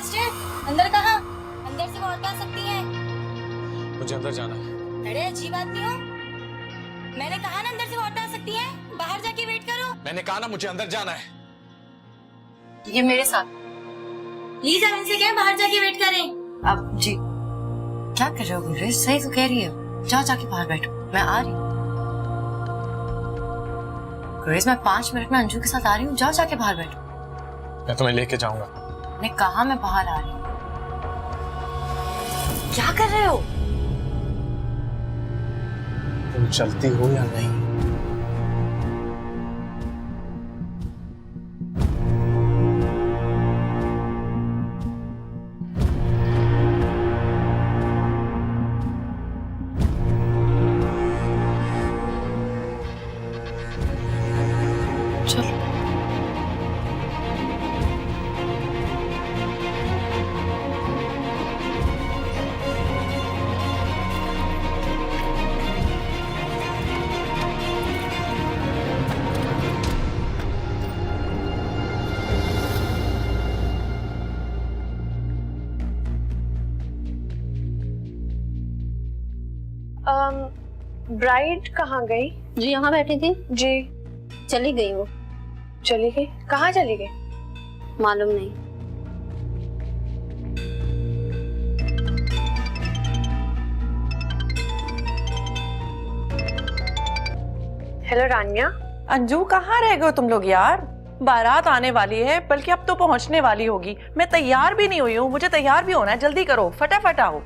Sister, अंदर कहाँ? अंदर से वो और आ सकती है। मुझे अंदर जाना है। अरे अजीब आदमी हो। मैंने कहा ना अंदर से वो आ सकती है, बाहर जाके वेट करो। मैंने कहा ना मुझे अंदर जाना है। ये मेरे साथ। प्लीज अब इनसे क्या बाहर जाके वेट करें। अब जी क्या कर रहे हो गुररेज? सही तो कह रही है, जाओ जाके बाहर बैठो, मैं आ रही हूँ। गुररेज मैं 5 मिनट में अंजू के साथ आ रही हूँ, जाओ जाके बाहर बैठो। मैं तुम्हें लेके जाऊंगा। मैंने कहा मैं बाहर आ रही हूँ। क्या कर रहे हो? तुम चलती हो या नहीं? चलो ब्राइड कहाँ गई? जो यहाँ बैठी थी जी चली गई, वो चली गई। कहाँ चली गई? मालूम नहीं। हेलो रानिया। अंजू कहाँ रह गए तुम लोग यार? बारात आने वाली है, बल्कि अब तो पहुंचने वाली होगी। मैं तैयार भी नहीं हुई हूँ, मुझे तैयार भी होना है, जल्दी करो, फटाफट आओ।